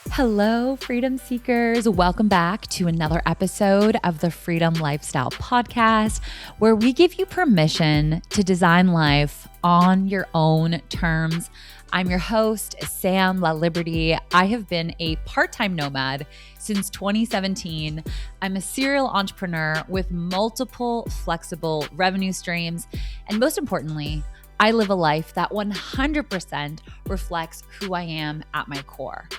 Hello, freedom seekers. Welcome back to another episode of the Freedom Lifestyle Podcast, where we give you permission to design life on your own terms. I'm your host, Sam La Liberty. I have been a part-time nomad since 2017. I'm a serial entrepreneur with multiple flexible revenue streams. And most importantly, I live a life that 100% reflects who I am at my core.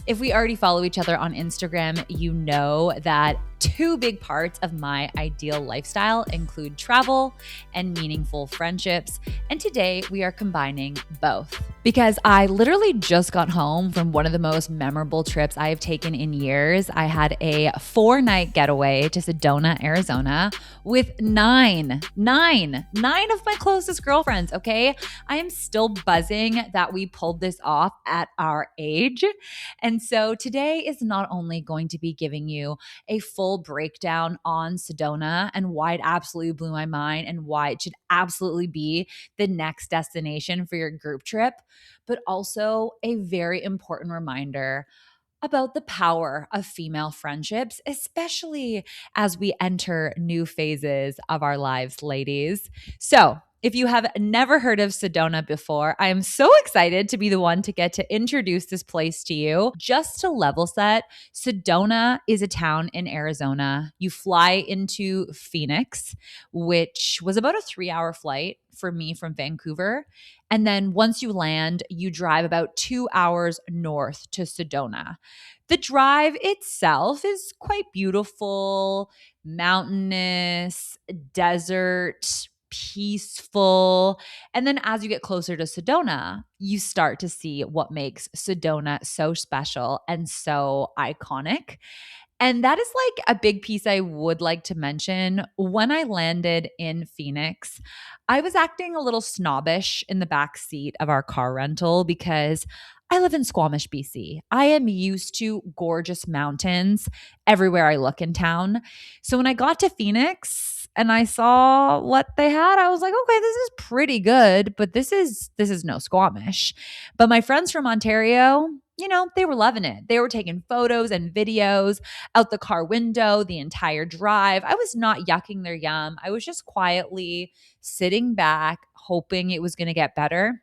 If we already follow each other on Instagram, you know that two big parts of my ideal lifestyle include travel and meaningful friendships. And today we are combining both because I literally just got home from one of the most memorable trips I have taken in years. I had a 4-night getaway to Sedona, Arizona with nine of my closest girlfriends, okay? I am still buzzing that we pulled this off at our age. And so today is not only going to be giving you a full breakdown on Sedona and why it absolutely blew my mind and why it should absolutely be the next destination for your group trip, but also a very important reminder about the power of female friendships, especially as we enter new phases of our lives, ladies. So, if you have never heard of Sedona before, I am so excited to be the one to get to introduce this place to you. Just to level set, Sedona is a town in Arizona. You fly into Phoenix, which was about a 3-hour flight for me from Vancouver. And then once you land, you drive about 2 hours north to Sedona. The drive itself is quite beautiful, mountainous, desert, peaceful. And then as you get closer to Sedona, you start to see what makes Sedona so special and so iconic. And that is like a big piece I would like to mention. When I landed in Phoenix, I was acting a little snobbish in the back seat of our car rental because I live in Squamish, BC. I am used to gorgeous mountains everywhere I look in town. So when I got to Phoenix and I saw what they had, I was like, okay, this is pretty good, but this is no Squamish. But my friends from Ontario, they were loving it. They were taking photos and videos out the car window the entire drive. I was not yucking their yum. I was just quietly sitting back, hoping it was going to get better.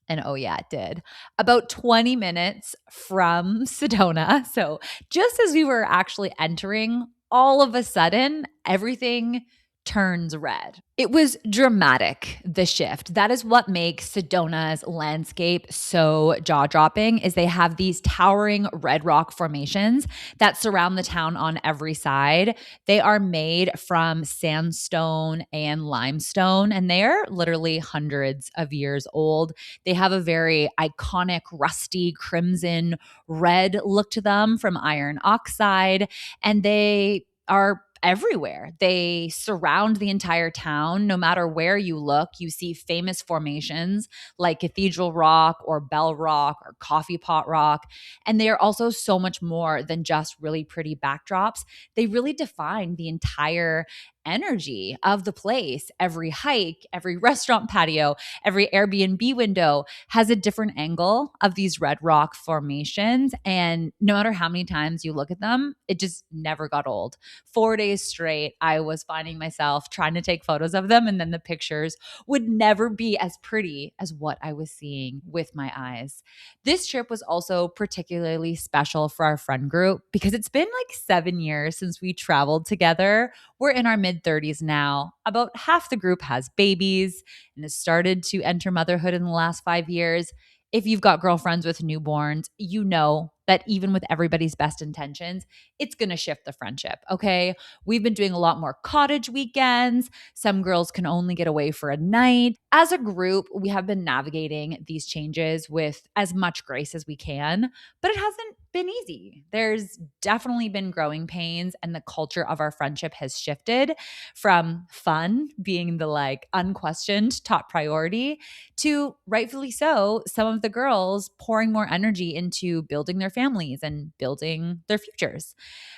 And oh, yeah, it did. About 20 minutes from Sedona. So just as we were actually entering, all of a sudden, everything turns red. It was dramatic, the shift. That is what makes Sedona's landscape so jaw-dropping is they have these towering red rock formations that surround the town on every side. They are made from sandstone and limestone, and they're literally hundreds of years old. They have a very iconic rusty crimson red look to them from iron oxide, and they are everywhere. They surround the entire town. No matter where you look, you see famous formations like Cathedral Rock or Bell Rock or Coffee Pot Rock. And they are also so much more than just really pretty backdrops. They really define the entire energy of the place. Every hike, every restaurant patio, every Airbnb window has a different angle of these red rock formations. And no matter how many times you look at them, it just never got old. 4 days straight, I was finding myself trying to take photos of them, and then the pictures would never be as pretty as what I was seeing with my eyes. This trip was also particularly special for our friend group because it's been like 7 years since we traveled together. We're in our mid-30s now. About half the group has babies and has started to enter motherhood in the last 5 years. If you've got girlfriends with newborns, you know that even with everybody's best intentions, it's going to shift the friendship, okay? We've been doing a lot more cottage weekends. Some girls can only get away for a night. As a group, we have been navigating these changes with as much grace as we can, but it hasn't been easy. There's definitely been growing pains, and the culture of our friendship has shifted from fun being the like unquestioned top priority to, rightfully so, some of the girls pouring more energy into building their families and building their futures.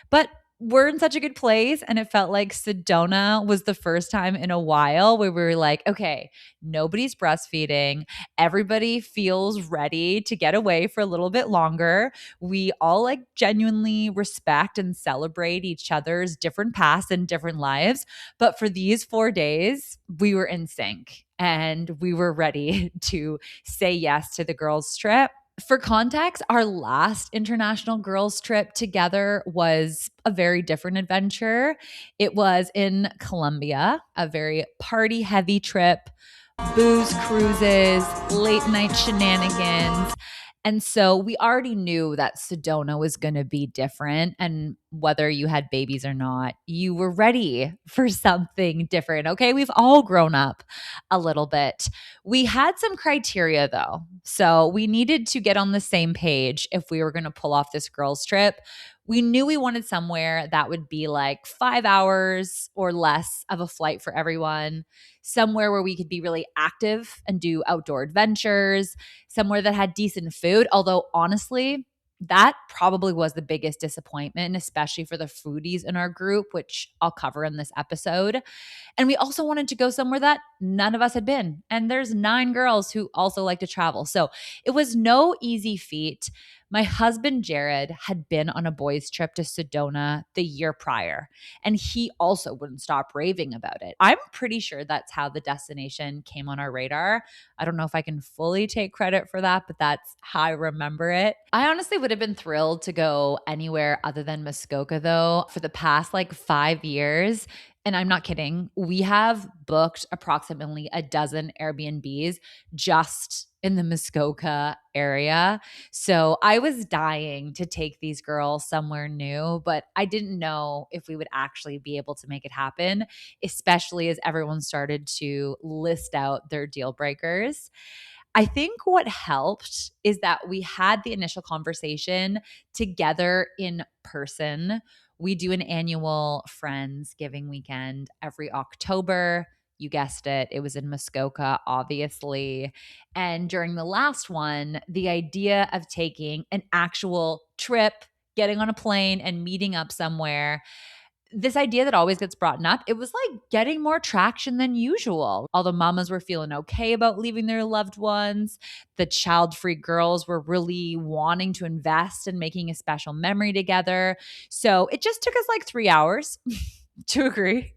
But we're in such a good place. And it felt like Sedona was the first time in a while where we were like, okay, nobody's breastfeeding. Everybody feels ready to get away for a little bit longer. We all like genuinely respect and celebrate each other's different paths and different lives. But for these 4 days, we were in sync and we were ready to say yes to the girls' trip. For context, our last international girls' trip together was a very different adventure. It was in Colombia, a very party heavy trip, booze cruises, late night shenanigans. And so we already knew that Sedona was going to be different. And whether you had babies or not, you were ready for something different. Okay. We've all grown up a little bit. We had some criteria though. So we needed to get on the same page if we were going to pull off this girls' trip. We knew we wanted somewhere that would be like 5 hours or less of a flight for everyone, somewhere where we could be really active and do outdoor adventures, somewhere that had decent food. Although, honestly, that probably was the biggest disappointment, especially for the foodies in our group, which I'll cover in this episode. And we also wanted to go somewhere that none of us had been. And there's 9 girls who also like to travel. So it was no easy feat. My husband, Jared, had been on a boys' trip to Sedona the year prior, and he also wouldn't stop raving about it. I'm pretty sure that's how the destination came on our radar. I don't know if I can fully take credit for that, but that's how I remember it. I honestly would have been thrilled to go anywhere other than Muskoka, though, for the past like 5 years. And I'm not kidding. We have booked approximately a dozen Airbnbs just in the Muskoka area. So I was dying to take these girls somewhere new, but I didn't know if we would actually be able to make it happen, especially as everyone started to list out their deal breakers. I think what helped is that we had the initial conversation together in person. We do an annual Friendsgiving weekend every October. You guessed it, it was in Muskoka, obviously. And during the last one, the idea of taking an actual trip, getting on a plane and meeting up somewhere, this idea that always gets brought up, it was like getting more traction than usual. All the mamas were feeling okay about leaving their loved ones. The child-free girls were really wanting to invest in making a special memory together. So it just took us like 3 hours to agree,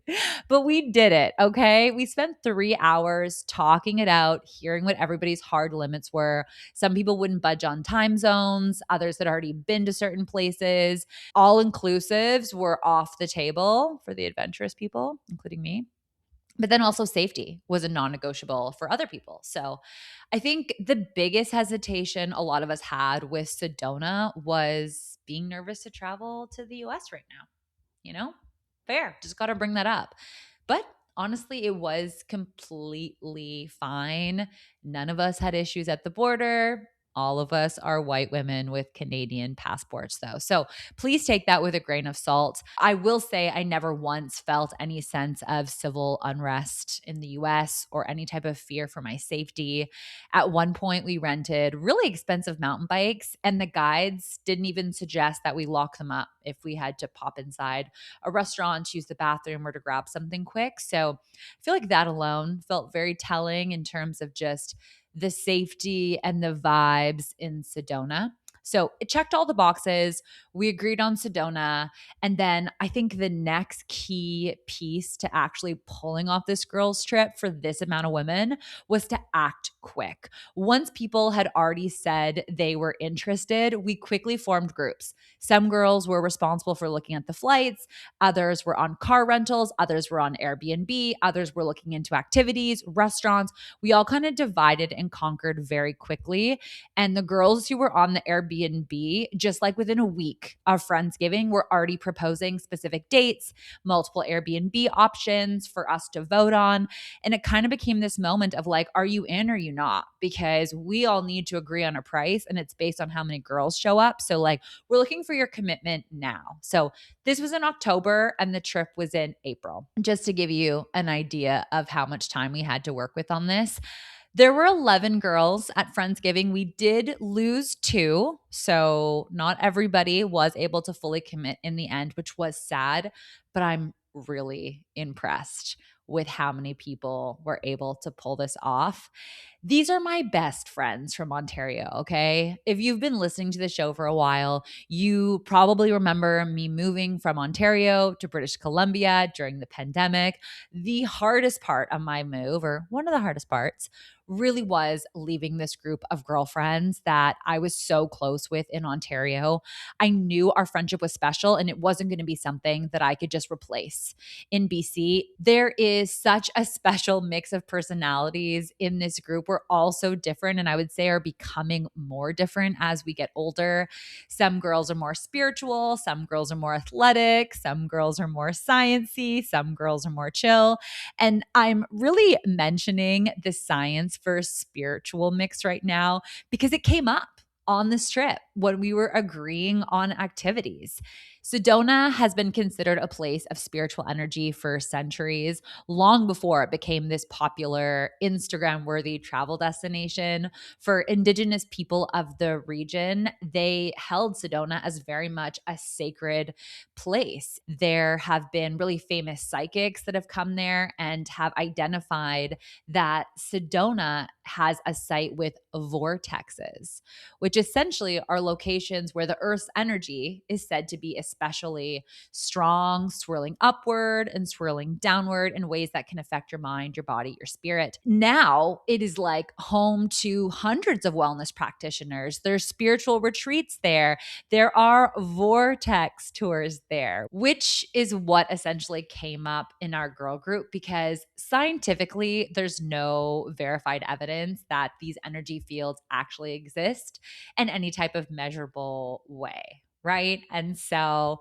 but we did it. Okay. We spent 3 hours talking it out, hearing what everybody's hard limits were. Some people wouldn't budge on time zones, others had already been to certain places. All inclusives were off the table for the adventurous people, including me. But then also safety was a non negotiable for other people. So I think the biggest hesitation a lot of us had with Sedona was being nervous to travel to the US right now. You know, fair. Just got to bring that up. But honestly, it was completely fine. None of us had issues at the border. All of us are white women with Canadian passports, though. So please take that with a grain of salt. I will say I never once felt any sense of civil unrest in the US or any type of fear for my safety. At one point, we rented really expensive mountain bikes, and the guides didn't even suggest that we lock them up if we had to pop inside a restaurant, use the bathroom, or to grab something quick. So I feel like that alone felt very telling in terms of just the safety and the vibes in Sedona. So it checked all the boxes. We agreed on Sedona. And then I think the next key piece to actually pulling off this girls' trip for this amount of women was to act quick. Once people had already said they were interested, we quickly formed groups. Some girls were responsible for looking at the flights, others were on car rentals, others were on Airbnb, others were looking into activities, restaurants. We all kind of divided and conquered very quickly. And the girls who were on the Airbnb, just like within a week of Friendsgiving, were already proposing specific dates, multiple Airbnb options for us to vote on. And it kind of became this moment of like, are you in or are you not? Because we all need to agree on a price and it's based on how many girls show up. So, like, we're looking for your commitment now. So, this was in October and the trip was in April, just to give you an idea of how much time we had to work with on this. There were 11 girls at Friendsgiving. We did lose two. So not everybody was able to fully commit in the end, which was sad. But I'm really impressed with how many people were able to pull this off. These are my best friends from Ontario, okay? If you've been listening to the show for a while, you probably remember me moving from Ontario to British Columbia during the pandemic. The hardest part of my move, or one of the hardest parts, really was leaving this group of girlfriends that I was so close with in Ontario. I knew our friendship was special and it wasn't going to be something that I could just replace in BC. There is such a special mix of personalities in this group. We're all so different, and I would say are becoming more different as we get older. Some girls are more spiritual, some girls are more athletic, some girls are more sciencey, some girls are more chill. And I'm really mentioning the science versus spiritual mix right now because it came up on this trip when we were agreeing on activities. Sedona has been considered a place of spiritual energy for centuries, long before it became this popular Instagram worthy travel destination. For Indigenous people of the region, they held Sedona as very much a sacred place. There have been really famous psychics that have come there and have identified that Sedona has a site with vortexes, which essentially are locations where the Earth's energy is said to be especially strong, swirling upward and swirling downward in ways that can affect your mind, your body, your spirit. Now it is like home to hundreds of wellness practitioners. There's spiritual retreats there. There are vortex tours there, which is what essentially came up in our girl group because scientifically, there's no verified evidence that these energy fields actually exist in any type of measurable way. Right. And so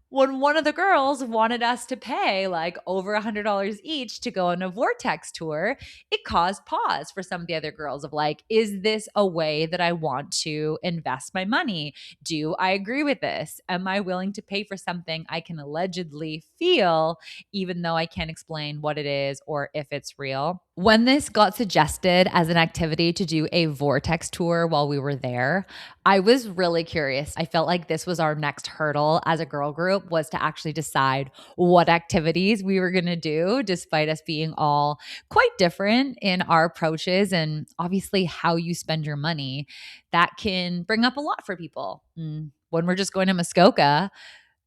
when one of the girls wanted us to pay like over $100 each to go on a vortex tour, it caused pause for some of the other girls of like, is this a way that I want to invest my money? Do I agree with this? Am I willing to pay for something I can allegedly feel, even though I can't explain what it is or if it's real? When this got suggested as an activity to do a vortex tour while we were there, I was really curious. I felt like this was our next hurdle as a girl group was to actually decide what activities we were going to do, despite us being all quite different in our approaches and obviously how you spend your money. That can bring up a lot for people. When we're just going to Muskoka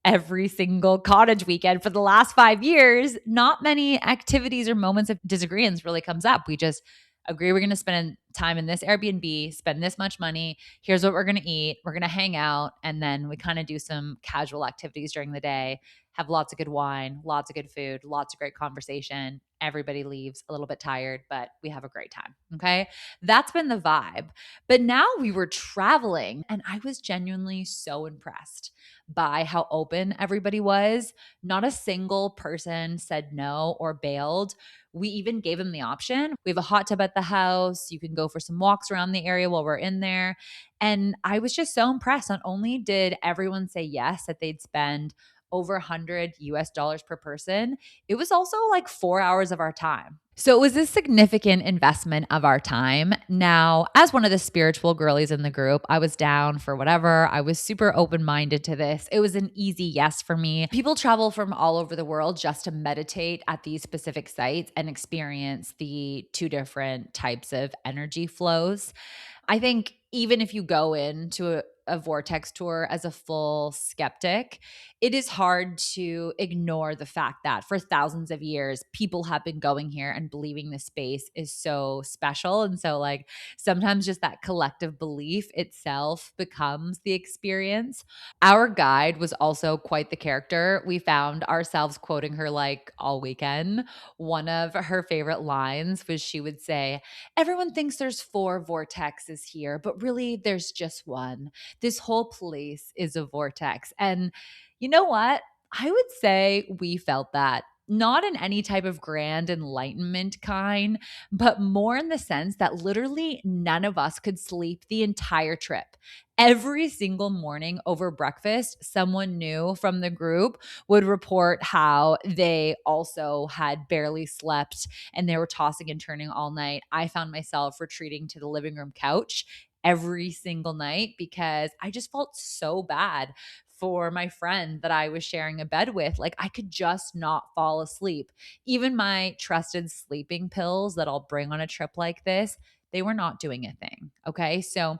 every single cottage weekend for the last 5 years, not many activities or moments of disagreements really comes up. We just agree we're going to spend time in this Airbnb, spend this much money. Here's what we're going to eat. We're going to hang out. And then we kind of do some casual activities during the day, have lots of good wine, lots of good food, lots of great conversation. Everybody leaves a little bit tired, but we have a great time. Okay. That's been the vibe. But now we were traveling and I was genuinely so impressed by how open everybody was. Not a single person said no or bailed. We even gave them the option. We have a hot tub at the house. You can go for some walks around the area while we're in there. And I was just so impressed. Not only did everyone say yes, that they'd spend over 100 US dollars per person, it was also like 4 hours of our time. So it was a significant investment of our time. Now, as one of the spiritual girlies in the group, I was down for whatever. I was super open-minded to this. It was an easy yes for me. People travel from all over the world just to meditate at these specific sites and experience the two different types of energy flows. I think even if you go into a vortex tour as a full skeptic, it is hard to ignore the fact that for thousands of years, people have been going here and believing this space is so special. And so, like, sometimes just that collective belief itself becomes the experience. Our guide was also quite the character. We found ourselves quoting her like all weekend. One of her favorite lines was she would say, everyone thinks there's 4 vortexes here, but really there's just one. This whole place is a vortex. And you know what? I would say we felt that not in any type of grand enlightenment kind, but more in the sense that literally none of us could sleep the entire trip. Every single morning over breakfast, someone new from the group would report how they also had barely slept and they were tossing and turning all night. I found myself retreating to the living room couch every single night because I just felt so bad for my friend that I was sharing a bed with. Like, I could just not fall asleep. Even my trusted sleeping pills that I'll bring on a trip like this, they were not doing a thing. Okay. So,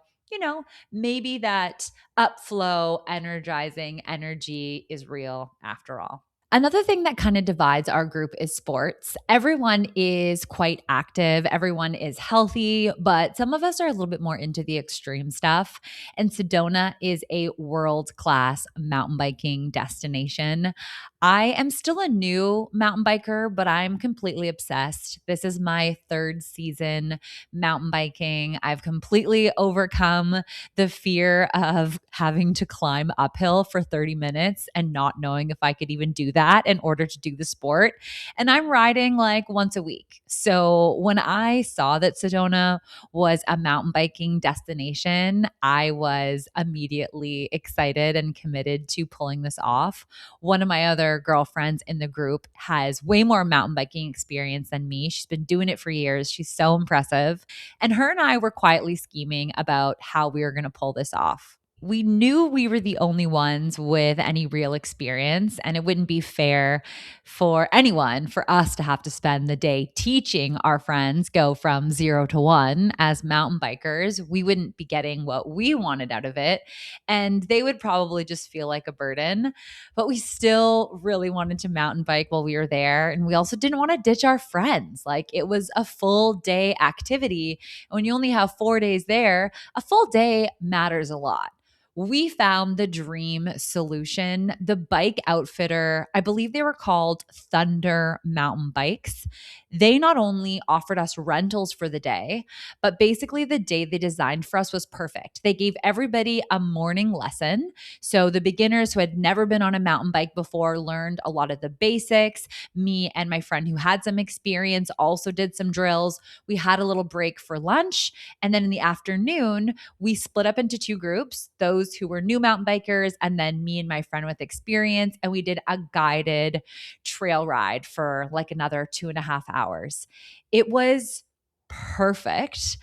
maybe that upflow, energizing energy is real after all. Another thing that kind of divides our group is sports. Everyone is quite active, everyone is healthy, but some of us are a little bit more into the extreme stuff. And Sedona is a world class mountain biking destination. I am still a new mountain biker, but I'm completely obsessed. This is my third season mountain biking. I've completely overcome the fear of having to climb uphill for 30 minutes and not knowing if I could even do that in order to do the sport. And I'm riding like once a week. So when I saw that Sedona was a mountain biking destination, I was immediately excited and committed to pulling this off. One of my other girlfriends in the group has way more mountain biking experience than me. She's been doing it for years. She's so impressive. And her and I were quietly scheming about how we were going to pull this off. We knew we were the only ones with any real experience, and it wouldn't be fair for anyone for us to have to spend the day teaching our friends go from 0 to 1 as mountain bikers. We wouldn't be getting what we wanted out of it, and they would probably just feel like a burden. But we still really wanted to mountain bike while we were there, and we also didn't want to ditch our friends. Like, it was a full day activity. When you only have 4 days there, a full day matters a lot. We found the dream solution. The bike outfitter, I believe they were called Thunder Mountain Bikes. They not only offered us rentals for the day, but basically the day they designed for us was perfect. They gave everybody a morning lesson. So the beginners who had never been on a mountain bike before learned a lot of the basics. Me and my friend who had some experience also did some drills. We had a little break for lunch. And then in the afternoon, we split up into two groups, those who were new mountain bikers, and then me and my friend with experience. And we did a guided trail ride for like another 2.5 hours. It was perfect.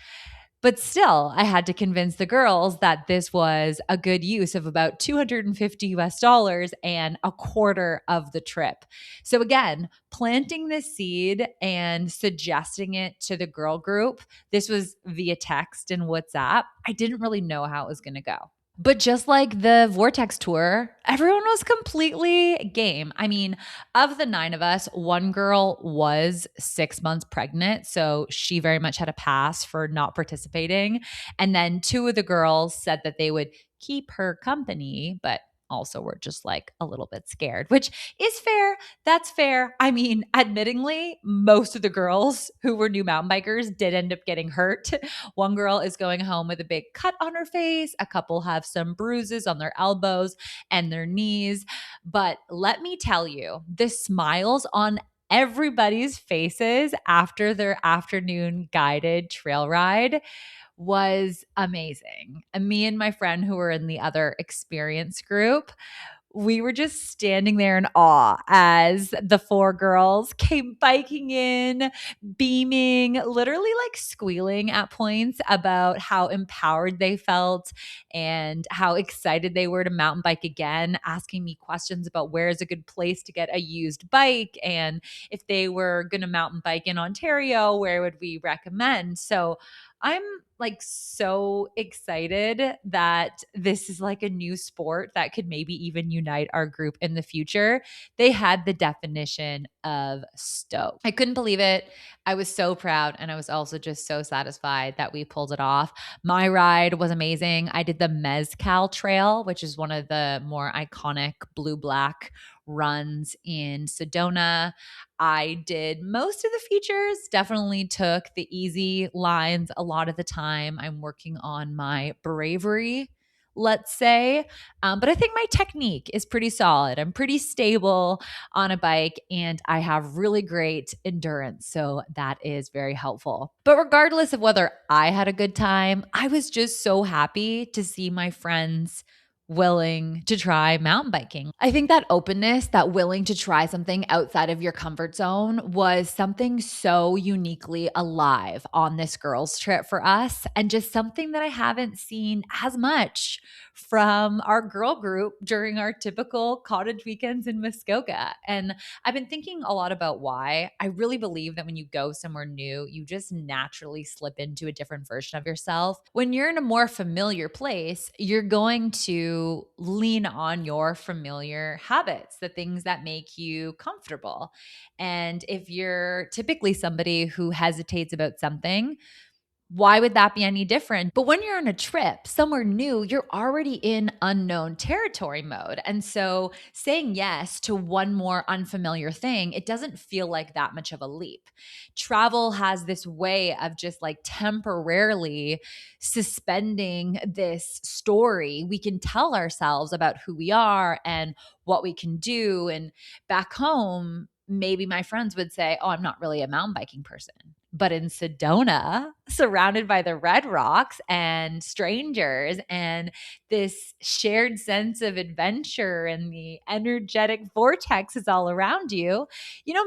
But still, I had to convince the girls that this was a good use of about 250 US dollars and a quarter of the trip. So, again, planting this seed and suggesting it to the girl group, this was via text and WhatsApp. I didn't really know how it was going to go. But just like the Vortex tour, everyone was completely game. I mean, of the 9 of us, one girl was 6 months pregnant. So she very much had a pass for not participating. And then two of the girls said that they would keep her company, but also were just like a little bit scared, which is fair. That's fair. I mean, admittingly, most of the girls who were new mountain bikers did end up getting hurt. One girl is going home with a big cut on her face. A couple have some bruises on their elbows and their knees. But let me tell you, the smiles on everybody's faces after their afternoon guided trail ride was amazing. And me and my friend who were in the other experience group, we were just standing there in awe as the four girls came biking in, beaming, literally like squealing at points about how empowered they felt and how excited they were to mountain bike again, asking me questions about where is a good place to get a used bike and if they were going to mountain bike in Ontario, where would we recommend? So I'm like so excited that this is like a new sport that could maybe even unite our group in the future. They had the definition of stoked. I couldn't believe it. I was so proud and I was also just so satisfied that we pulled it off. My ride was amazing. I did the Mezcal Trail, which is one of the more iconic blue-black runs in Sedona. I did most of the features, definitely took the easy lines a lot of the time. I'm working on my bravery let's say. But I think my technique is pretty solid. I'm pretty stable on a bike and I have really great endurance. So that is very helpful. But regardless of whether I had a good time, I was just so happy to see my friends willing to try mountain biking. I think that openness, that willing to try something outside of your comfort zone was something so uniquely alive on this girls' trip for us, and just something that I haven't seen as much from our girl group during our typical cottage weekends in Muskoka. And I've been thinking a lot about why. I really believe that when you go somewhere new, you just naturally slip into a different version of yourself. When you're in a more familiar place, you're going to lean on your familiar habits, the things that make you comfortable. And if you're typically somebody who hesitates about something, why would that be any different? But when you're on a trip somewhere new, you're already in unknown territory mode. And so saying yes to one more unfamiliar thing, it doesn't feel like that much of a leap. Travel has this way of just like temporarily suspending this story we can tell ourselves about who we are and what we can do. And back home, maybe my friends would say, "Oh, I'm not really a mountain biking person." But in Sedona, surrounded by the red rocks and strangers and this shared sense of adventure and the energetic vortex is all around you,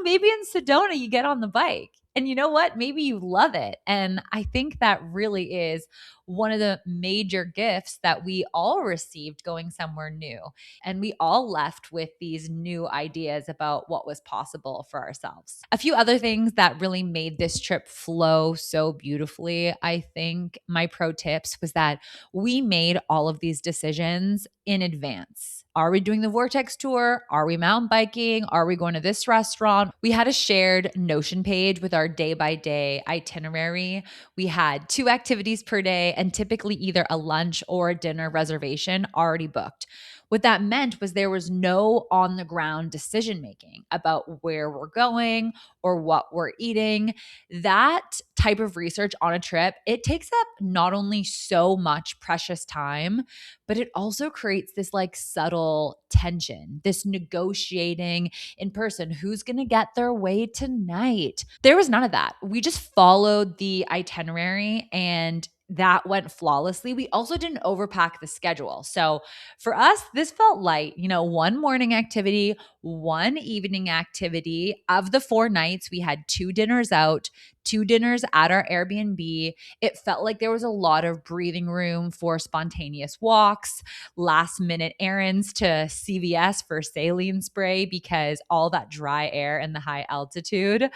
maybe in Sedona you get on the bike. And you know what? Maybe you love it. And I think that really is one of the major gifts that we all received going somewhere new. And we all left with these new ideas about what was possible for ourselves. A few other things that really made this trip flow so beautifully, I think my pro tips was that we made all of these decisions in advance. Are we doing the Vortex tour? Are we mountain biking? Are we going to this restaurant? We had a shared Notion page with our day by day itinerary. We had 2 activities per day and typically either a lunch or a dinner reservation already booked. What that meant was there was no on the ground decision making about where we're going or what we're eating. That type of research on a trip, it takes up not only so much precious time, but it also creates this like subtle tension, this negotiating in person. Who's going to get their way tonight? There was none of that. We just followed the itinerary and that went flawlessly. We also didn't overpack the schedule. So for us, this felt light. One morning activity, one evening activity. Of the 4 nights, we had 2 dinners out, 2 dinners at our Airbnb. It felt like there was a lot of breathing room for spontaneous walks, last minute errands to CVS for saline spray because all that dry air and the high altitude.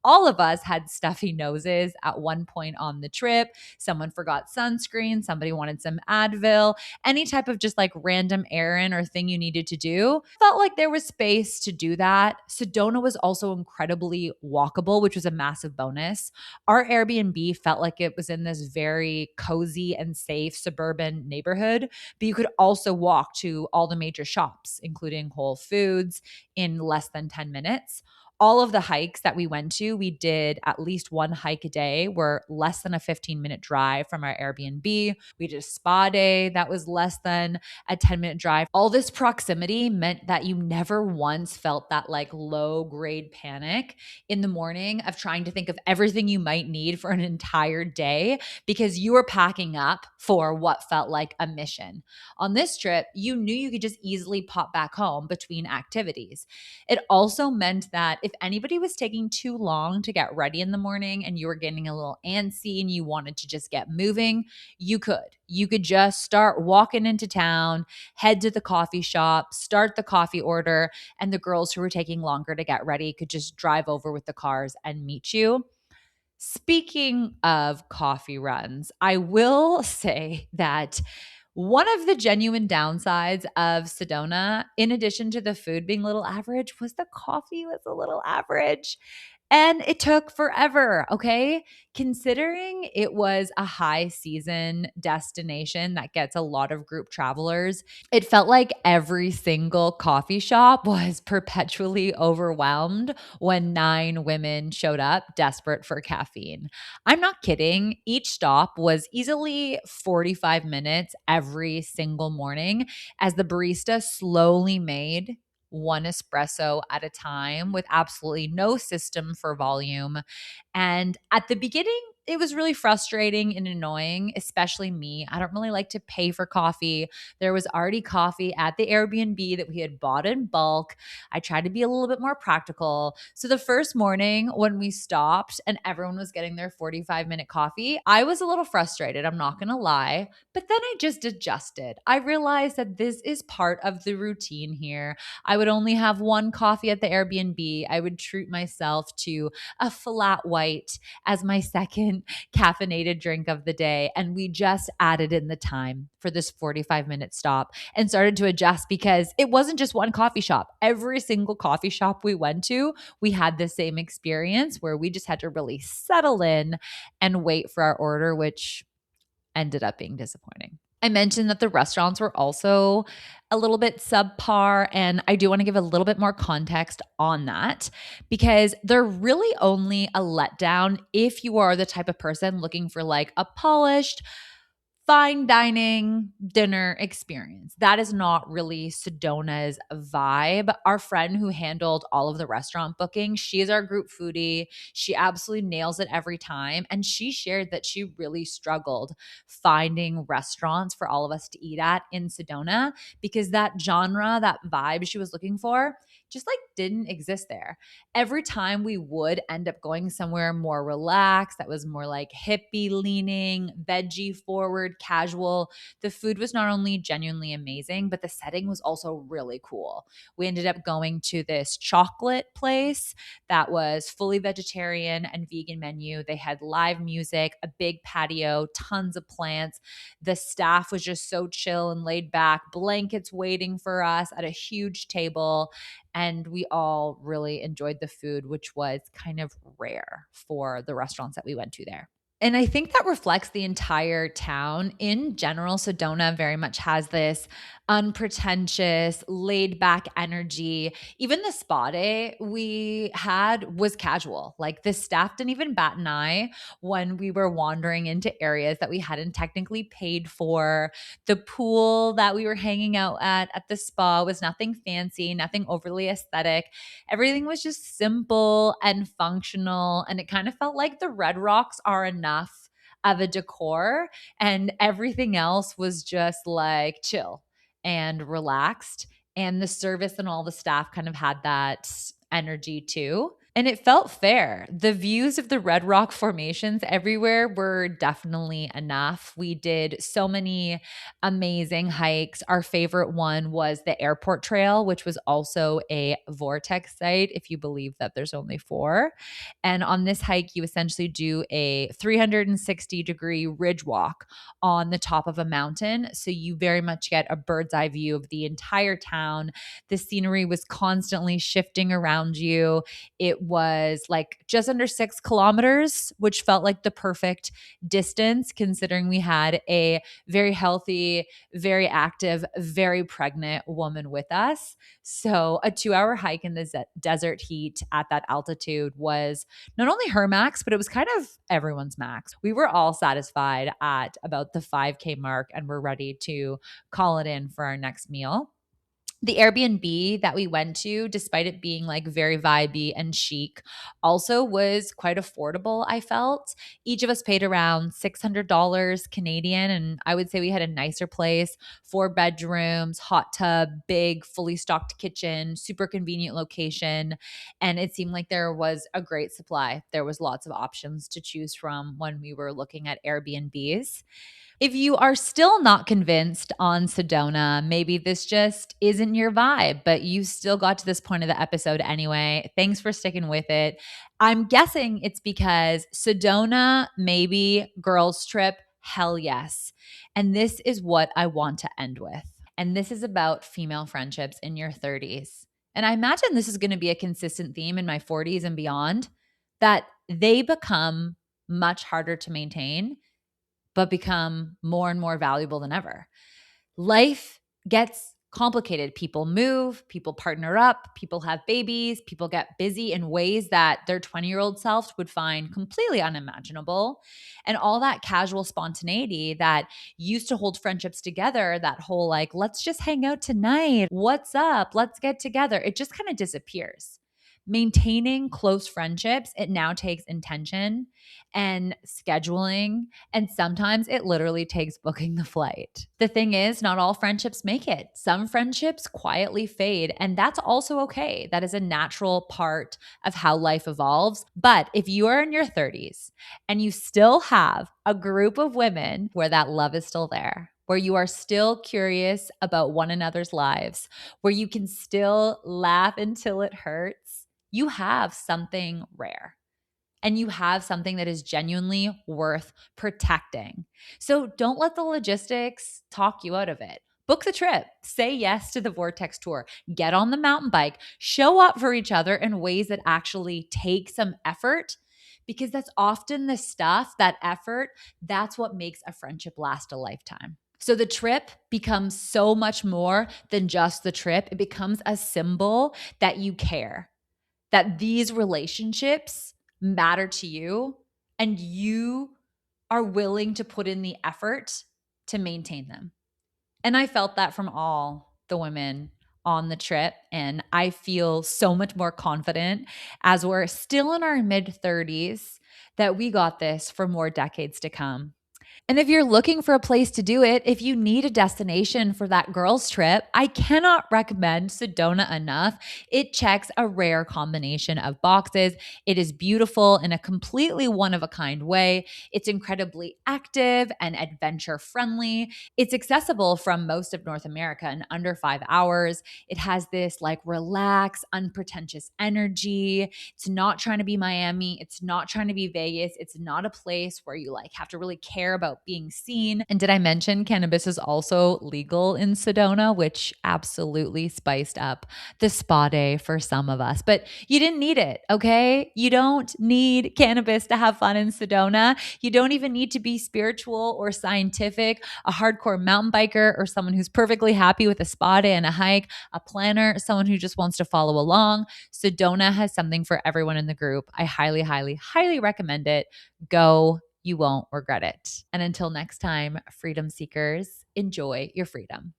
All of us had stuffy noses at one point on the trip. Someone forgot sunscreen, somebody wanted some Advil, any type of just like random errand or thing you needed to do. Felt like there was space to do that. Sedona was also incredibly walkable, which was a massive bonus. Our Airbnb felt like it was in this very cozy and safe suburban neighborhood, but you could also walk to all the major shops, including Whole Foods, in less than 10 minutes. All of the hikes that we went to, we did at least one hike a day, were less than a 15-minute drive from our Airbnb. We did a spa day that was less than a 10-minute drive. All this proximity meant that you never once felt that like low grade panic in the morning of trying to think of everything you might need for an entire day because you were packing up for what felt like a mission. On this trip, you knew you could just easily pop back home between activities. It also meant that if anybody was taking too long to get ready in the morning and you were getting a little antsy and you wanted to just get moving, you could. You could just start walking into town, head to the coffee shop, start the coffee order, and the girls who were taking longer to get ready could just drive over with the cars and meet you. Speaking of coffee runs, I will say that one of the genuine downsides of Sedona, in addition to the food being a little average, was the coffee was a little average. And it took forever, okay? Considering it was a high season destination that gets a lot of group travelers, it felt like every single coffee shop was perpetually overwhelmed when 9 women showed up desperate for caffeine. I'm not kidding. Each stop was easily 45 minutes every single morning as the barista slowly made one espresso at a time with absolutely no system for volume. And at the beginning, it was really frustrating and annoying, especially me. I don't really like to pay for coffee. There was already coffee at the Airbnb that we had bought in bulk. I tried to be a little bit more practical. So the first morning when we stopped and everyone was getting their 45-minute coffee, I was a little frustrated. I'm not going to lie. But then I just adjusted. I realized that this is part of the routine here. I would only have one coffee at the Airbnb. I would treat myself to a flat white as my second caffeinated drink of the day. And we just added in the time for this 45-minute stop and started to adjust because it wasn't just one coffee shop. Every single coffee shop we went to, we had the same experience where we just had to really settle in and wait for our order, which ended up being disappointing. I mentioned that the restaurants were also a little bit subpar, and I do want to give a little bit more context on that because they're really only a letdown if you are the type of person looking for like a polished, fine dining dinner experience. That is not really Sedona's vibe. Our friend who handled all of the restaurant bookings, she is our group foodie. She absolutely nails it every time. And she shared that she really struggled finding restaurants for all of us to eat at in Sedona because that genre, that vibe she was looking for, just like didn't exist there. Every time we would end up going somewhere more relaxed, that was more like hippie leaning, veggie forward, casual, the food was not only genuinely amazing, but the setting was also really cool. We ended up going to this chocolate place that was fully vegetarian and vegan menu. They had live music, a big patio, tons of plants. The staff was just so chill and laid back, blankets waiting for us at a huge table. And we all really enjoyed the food, which was kind of rare for the restaurants that we went to there. And I think that reflects the entire town. In general, Sedona very much has this unpretentious, laid back energy. Even the spa day we had was casual. Like the staff didn't even bat an eye when we were wandering into areas that we hadn't technically paid for. The pool that we were hanging out at the spa was nothing fancy, nothing overly aesthetic. Everything was just simple and functional. And it kind of felt like the Red Rocks are enough of a decor, and everything else was just like chill and relaxed. And the service and all the staff kind of had that energy too. And it felt fair. The views of the Red Rock formations everywhere were definitely enough. We did so many amazing hikes. Our favorite one was the airport trail, which was also a Vortex site, if you believe that there's only 4. And on this hike, you essentially do a 360-degree ridge walk on the top of a mountain. So you very much get a bird's eye view of the entire town. The scenery was constantly shifting around you. It was like just under 6 kilometers, which felt like the perfect distance considering we had a very healthy, very active, very pregnant woman with us. So a 2-hour hike in the desert heat at that altitude was not only her max, but it was kind of everyone's max. We were all satisfied at about the 5K mark and we're ready to call it in for our next meal. The Airbnb that we went to, despite it being like very vibey and chic, also was quite affordable, I felt. Each of us paid around $600 Canadian, and I would say we had a nicer place, 4 bedrooms, hot tub, big, fully stocked kitchen, super convenient location, and it seemed like there was a great supply. There was lots of options to choose from when we were looking at Airbnbs. If you are still not convinced on Sedona, maybe this just isn't your vibe, but you still got to this point of the episode anyway. Thanks for sticking with it. I'm guessing it's because Sedona, maybe, girls trip, hell yes. And this is what I want to end with. And this is about female friendships in your 30s. And I imagine this is going to be a consistent theme in my 40s and beyond. that they become much harder to maintain, but become more and more valuable than ever. Life gets complicated. People move, people partner up, people have babies, people get busy in ways that their 20-year-old selves would find completely unimaginable. And all that casual spontaneity that used to hold friendships together, that whole like, let's just hang out tonight. What's up? Let's get together. It just kind of disappears. Maintaining close friendships, it now takes intention and scheduling, and sometimes it literally takes booking the flight. The thing is, not all friendships make it. Some friendships quietly fade, and that's also okay. That is a natural part of how life evolves. But if you are in your 30s and you still have a group of women where that love is still there, where you are still curious about one another's lives, where you can still laugh until it hurts, you have something rare and you have something that is genuinely worth protecting. So don't let the logistics talk you out of it. Book the trip, say yes to the Vortex tour, get on the mountain bike, show up for each other in ways that actually take some effort, because that's often the stuff, that effort, that's what makes a friendship last a lifetime. So the trip becomes so much more than just the trip. It becomes a symbol that you care, that these relationships matter to you and you are willing to put in the effort to maintain them. And I felt that from all the women on the trip. And I feel so much more confident as we're still in our mid 30s that we got this for more decades to come. And if you're looking for a place to do it, if you need a destination for that girls' trip, I cannot recommend Sedona enough. It checks a rare combination of boxes. It is beautiful in a completely one-of-a-kind way. It's incredibly active and adventure-friendly. It's accessible from most of North America in under 5 hours. It has this like relaxed, unpretentious energy. It's not trying to be Miami. It's not trying to be Vegas. It's not a place where you like have to really care about being seen. And did I mention cannabis is also legal in Sedona, which absolutely spiced up the spa day for some of us. But you didn't need it, okay? You don't need cannabis to have fun in Sedona. You don't even need to be spiritual or scientific, a hardcore mountain biker, or someone who's perfectly happy with a spa day and a hike, a planner, someone who just wants to follow along. Sedona has something for everyone in the group. I highly, highly, highly recommend it. Go. You won't regret it. And until next time, freedom seekers, enjoy your freedom.